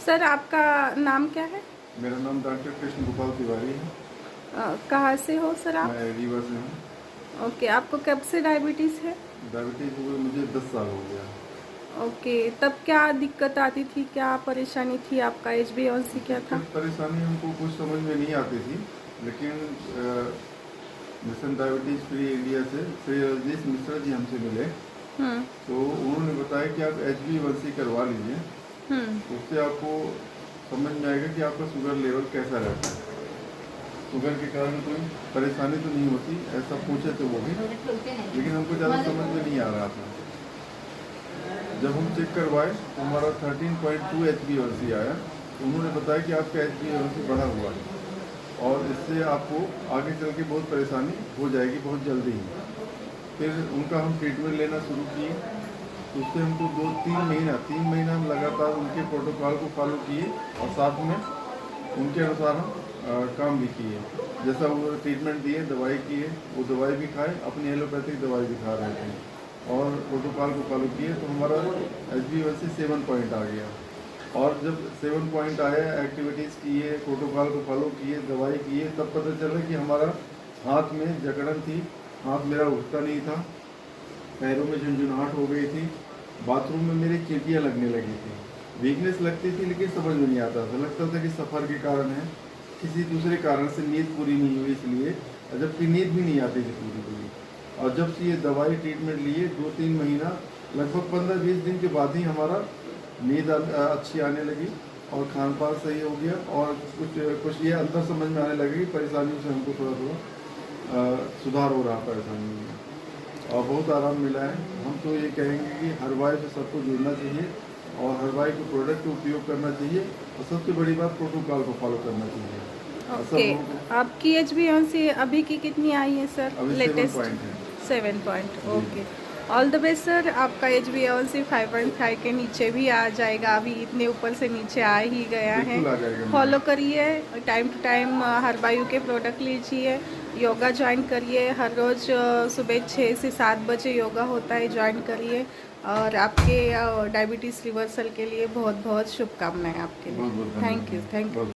Sir आपका नाम क्या है? मेरा नाम डॉक्टर कृष्ण गोपाल तिवारी है। कहाँ से हो सर आप? मैं रीवा से हूँ। ओके, आपको कब से डायबिटीज़ है? डायबिटीज़ हुए मुझे 10 साल हो गया। ओके, तब क्या दिक्कत आती थी, क्या परेशानी थी, आपका HbA1c क्या था? दिक्कत परेशानी हमको कुछ समझ में नहीं आती थी, लेकिन मिशन डायबिटीज़ फ्री इंडिया से श्री रजनीश मिश्रा जी हमसे मिले। हम्म। तो उन्होंने बताया कि आप HbA1c करवा लीजिए, उससे आपको समझ में आएगा कि आपका शुगर लेवल कैसा रहता है। शुगर के कारण कोई परेशानी तो नहीं होती, ऐसा पूछे थे वो भी, लेकिन हमको ज़्यादा समझ में नहीं आ रहा था। जब हम चेक करवाए तो हमारा 13.2 HbA1c आया। तो उन्होंने बताया कि आपका HbA1c बढ़ा हुआ है और इससे आपको आगे चल के बहुत परेशानी हो जाएगी बहुत जल्दी ही। फिर उनका हम ट्रीटमेंट लेना शुरू किए, तो उससे हमको 3 महीना हम लगातार उनके प्रोटोकॉल को फॉलो किए और साथ में उनके अनुसार हम काम भी किए। जैसा वो ट्रीटमेंट दिए, दवाई किए, वो दवाई भी खाए, अपनी एलोपैथिक दवाई भी खा रहे थे और प्रोटोकॉल को फॉलो किए। तो हमारा HbA1c 7 पॉइंट आ गया। और जब 7 पॉइंट आया, एक्टिविटीज़ किए, प्रोटोकॉल को फॉलो किए, दवाई किए, तब पता चला कि हमारा हाथ में जकड़न थी, हाथ मेरा उठता नहीं था, पैरों में झुंझुनाहट हो गई थी, बाथरूम में मेरी चींटियाँ लगने लगी थी, वीकनेस लगती थी, लेकिन समझ में नहीं आता था। लगता था कि सफ़र के कारण है, किसी दूसरे कारण से नींद पूरी नहीं हुई इसलिए, जबकि नींद भी नहीं आती थी पूरी। और जब से ये दवाई ट्रीटमेंट लिए 2-3 महीना, लगभग 15-20 दिन के बाद ही हमारा नींद अच्छी आने लगी और खान पान सही हो गया और कुछ ये अंदर समझ में आने लगी, परेशानियों से हमको थोड़ा सुधार हो रहा परेशानी में और बहुत आराम मिला है। हम तो ये कहेंगे कि हर्बाई से सबको जुड़ना चाहिए और हर्बाई के प्रोडक्ट का उपयोग करना चाहिए और सबसे बड़ी बात प्रोटोकॉल को फॉलो करना चाहिए। ओके, आपकी HbA1c अभी की कितनी आई है सर? अभी लेटेस्ट 7 पॉइंट है। 7 point. Okay, all the best sir. आपका HbA1c 5.5 के नीचे भी आ जाएगा, अभी इतने ऊपर से नीचे आ ही गया है। फॉलो करिए, टाइम टू टाइम हर्बायू के प्रोडक्ट लीजिए, योगा ज्वाइन करिए, हर रोज़ सुबह 6 से 7 बजे योगा होता है, ज्वाइन करिए। और आपके डायबिटीज़ रिवर्सल के लिए बहुत बहुत शुभकामनाएं आपके लिए। Thank you.